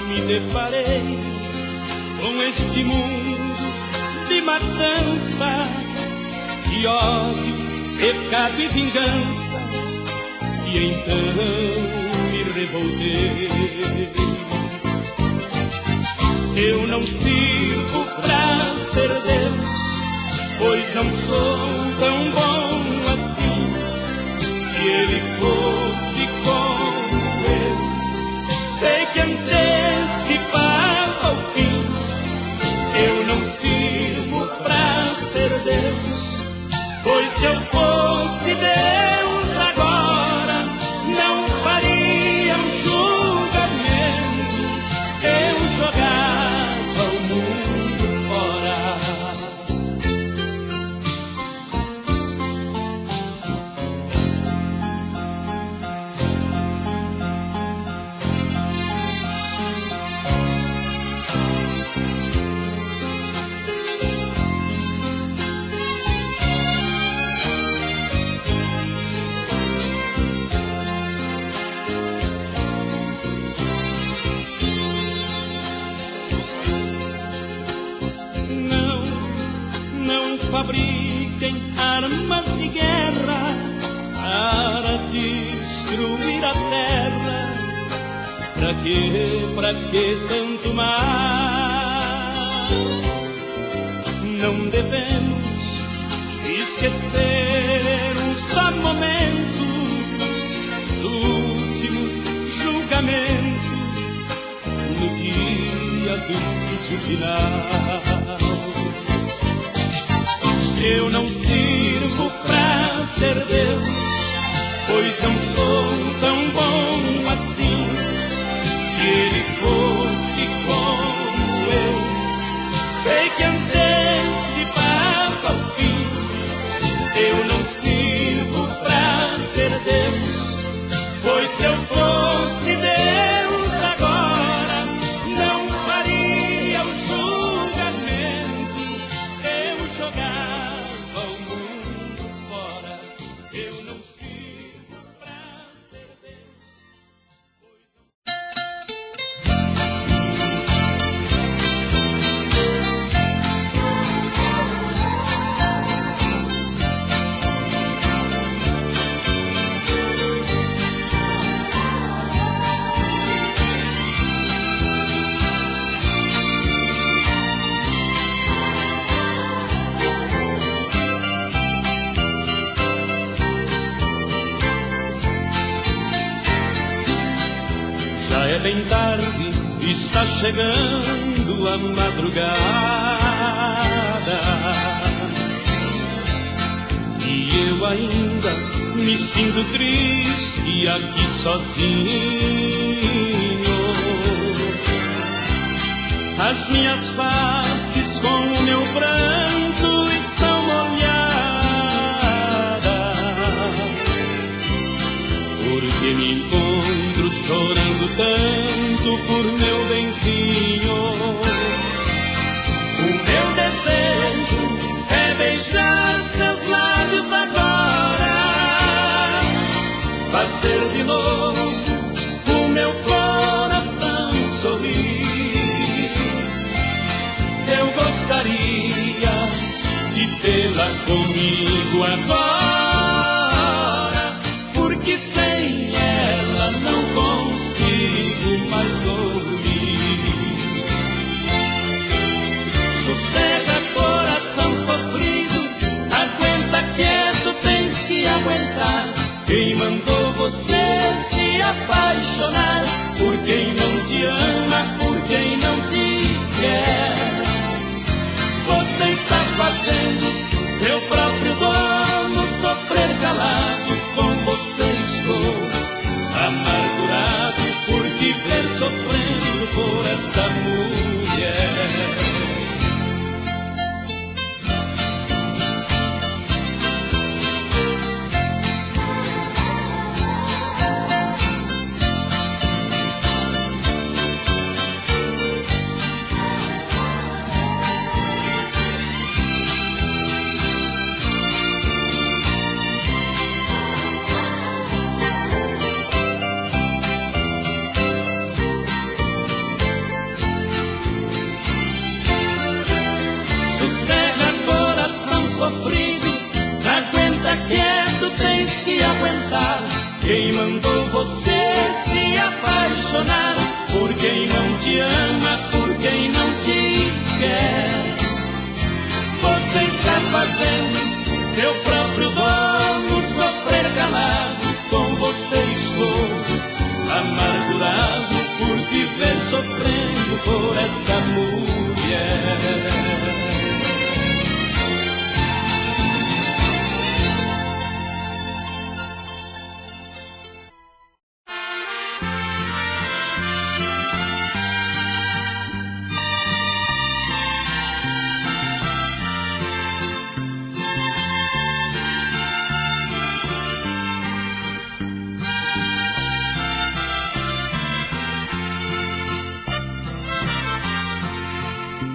Me deparei com este mundo de matança, de ódio, pecado e vingança, e então revoltei. Eu não sirvo pra ser Deus, pois não sou tão bom assim. Se ele fosse como eu, sei que antecipava o fim. Eu não sirvo pra ser Deus, pois se eu fosse Deus agora, não faria um julgamento, eu jogava o mundo fora. fabriquem armas de guerra para destruir a terra. Pra que tanto mal? Não devemos esquecer um só momento do último julgamento, no dia do juízo final. Eu não sirvo pra ser Deus, pois não sou tão bom assim. Se ele fosse como eu, sei que antecipava o fim. Eu não sirvo pra ser Deus, pois se eu fosse Deus agora, não faria o julgamento. Eu jogava o mundo fora. Eu não sirvo pra ser Deus, pois não... Já é bem tarde, está chegando a madrugada, e eu ainda me sinto triste aqui sozinho. As minhas faces com o meu pranto estão molhadas, porque me encontro chorando tanto por meu benzinho. O meu desejo é beijar seus lábios agora, fazer de novo o meu coração sorrir. Eu gostaria de tê-la comigo agora, porque sem ela não consigo mais dormir. Sossega, coração sofrido, aguenta quieto, tens que aguentar. Quem mandou você se apaixonar por quem não te ama, por quem não te quer? Você está fazendo seu próprio dono sofrer calado. Com você estou amargurado por te ver sofrendo por esta mulher. Sofrido, aguenta quieto, tens que aguentar. Quem mandou você se apaixonar por quem não te ama, por quem não te quer? Você está fazendo seu próprio dono sofrer calado. Com você estou amargurado por te ver sofrendo por essa mulher.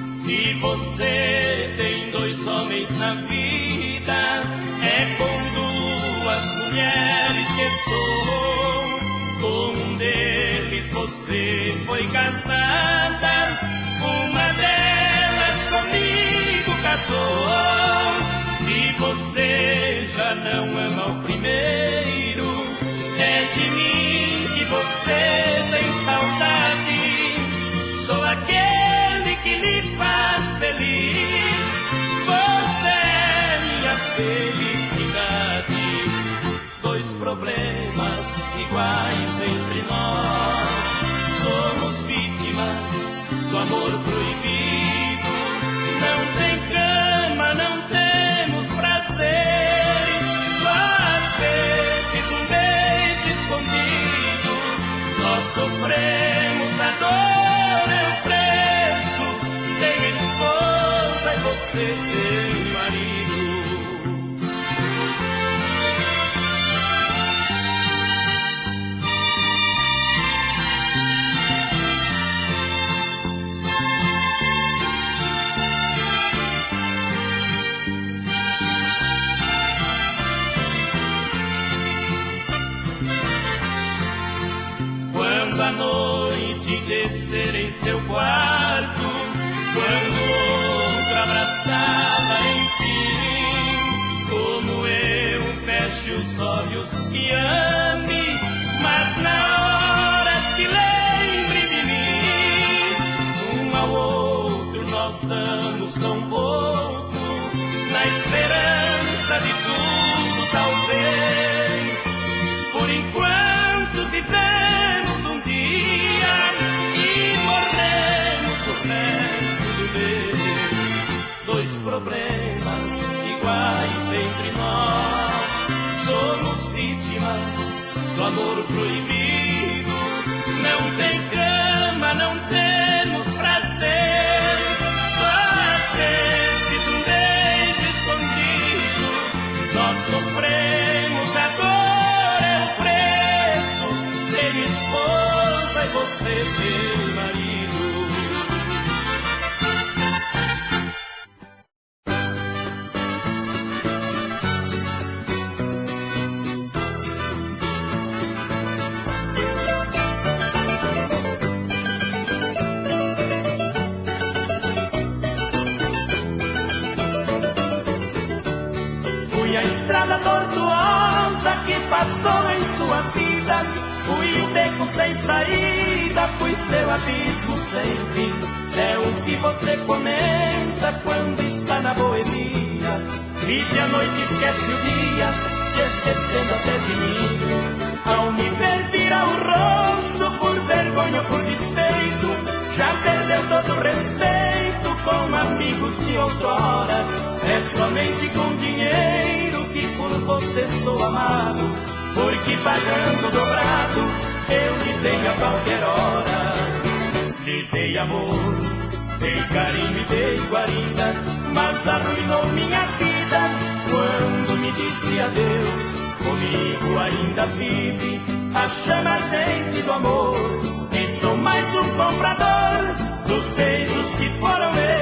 Se você tem dois homens na vida, é com duas mulheres que estou. Com um deles você foi casada, uma delas comigo casou. você já não ama o primeiro, é de mim que você tem saudade. Sou aquele que lhe faz feliz, você é minha felicidade. Dois problemas iguais entre nós, somos vítimas do amor proibido. Não tem cama, não temos prazer, só às vezes um beijo escondido. Nós sofremos, a dor é o preço. Tenho esposa e você tem marido. Quando a noite descer em seu quarto, quando outro abraçá-la enfim, como eu feche os olhos e ame, mas na hora se lembre de mim. Um ao outro nós damos tão pouco, na esperança de tudo talvez. Por enquanto vivemos um dia e morremos o resto do mês. Dois problemas iguais entre nós, somos vítimas do amor proibido. Não tem cama, não temos prazer, só às vezes um beijo escondido. Nós sofremos, a dor é o preço. Tenho esposa e você tem marido. Fui a estrada tortuosa que passou em sua vida, fui o beco sem saída, fui seu abismo sem fim. É o que você comenta quando está na boemia. Vive a noite, esquece o dia, se esquecendo até de mim. Ao me ver vira o rosto, por vergonha ou por despeito, já perdeu todo o respeito com amigos de outrora. É somente com dinheiro que por você sou amado, porque pagando dobrado eu lhe dei a qualquer hora. Lhe dei amor, dei carinho e dei guarida, mas arruinou minha vida quando me disse adeus. Comigo ainda vive a chama ardente do amor, e sou mais um comprador dos beijos que foram meus.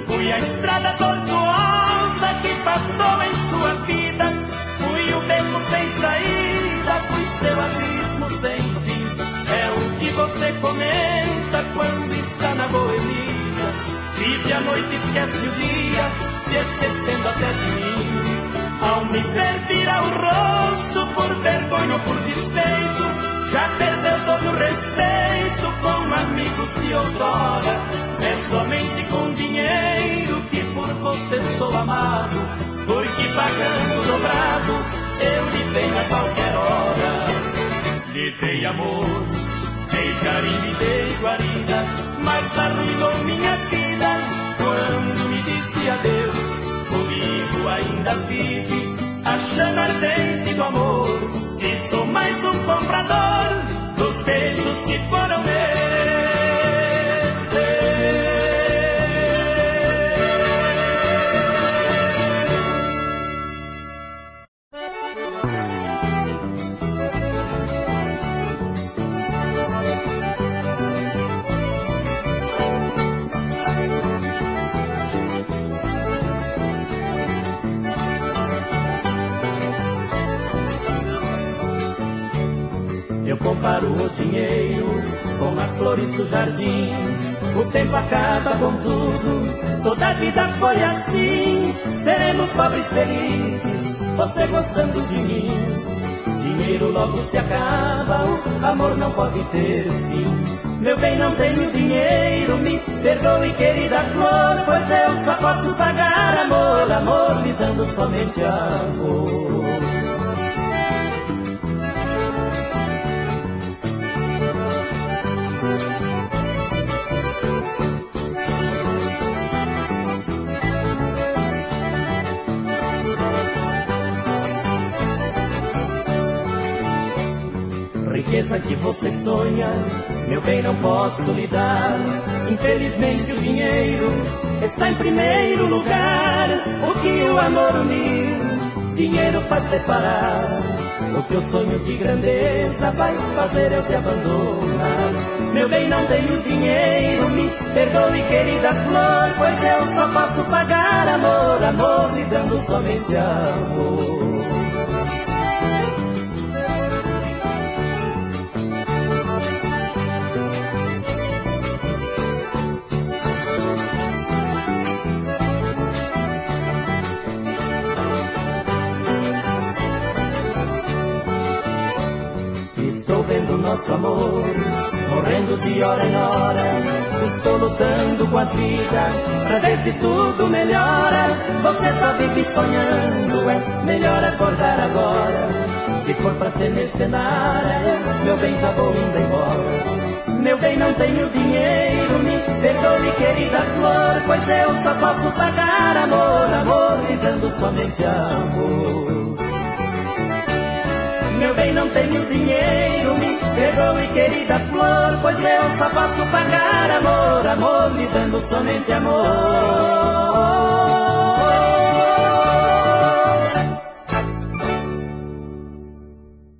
Fui a estrada tortuosa que passou em sua vida, fui o beco sem saída, fui seu abismo sem fim. É o que você comenta quando está na boemia. Vive a noite, esquece o dia, se esquecendo até de mim. Ao me ver vira o rosto, por vergonha ou por despeito, já perdeu todo o respeito com amigos de outrora. É somente com dinheiro que por você sou amado, porque pagando dobrado eu lhe dei a qualquer hora. Lhe dei amor, dei carinho e dei guarida, mas arruinou minha vida quando me disse adeus. Comigo ainda vive a chama ardente do amor, e sou mais um comprador dos beijos que foram meus. comparo o dinheiro com as flores do jardim. O tempo acaba com tudo, toda a vida foi assim. Seremos pobres felizes, você gostando de mim. Dinheiro logo se acaba, o amor não pode ter fim. Meu bem, não tenho dinheiro, me perdoe, querida flor, pois eu só posso pagar amor, amor lhe dando somente amor. Riqueza que você sonha, meu bem, não posso lhe dar. Infelizmente o dinheiro está em primeiro lugar. O que o amor uniu, dinheiro faz separar. O teu sonho de grandeza vai fazer eu te abandonar. Meu bem, não tenho dinheiro, me perdoe, querida flor, pois eu só posso pagar amor, amor lhe dando somente amor. Estou vendo nosso amor morrendo de hora em hora. Estou lutando com a vida pra ver se tudo melhora. Você só vive sonhando, é melhor acordar agora. Se for pra ser mercenária, meu bem, já vou indo embora. Meu bem, não tenho dinheiro, me perdoe, querida flor, pois eu só posso pagar amor, amor lhe dando somente amor. Meu bem, não tenho dinheiro, me perdoe, querida flor, pois eu só posso pagar amor, amor lhe dando somente amor.